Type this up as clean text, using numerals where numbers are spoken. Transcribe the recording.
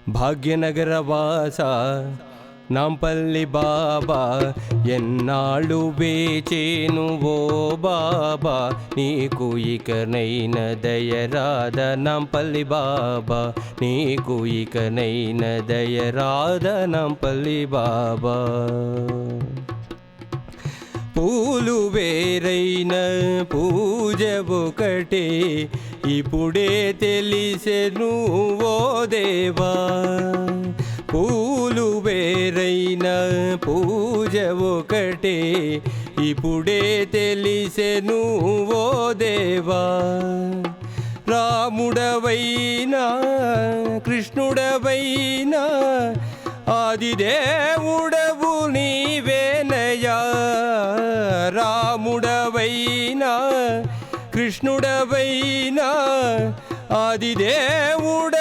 భాగ్యనగర వాస నాంపల్లి బాబా ఎన్నాళ్ళు వేచేను ఓ బాబా నీకు ఇకనైన దయరాధ నాంపల్లి బాబా నీకు ఇకనైన దయరాధ నాంపల్లి బాబా పూలు వేరైన పూజ ఒకటే ఇప్పుడే తెలిసెను ఓ దేవా పూలు వేరైన పూజ ఒకటే ఇప్పుడే తెలిసెను ఓ దేవా రాముడవైనా కృష్ణుడవైనా ఆదిదేవుడవు నీవేనయా రాముడవైనా కృష్ణుడవైనా ఆదిదేవుడ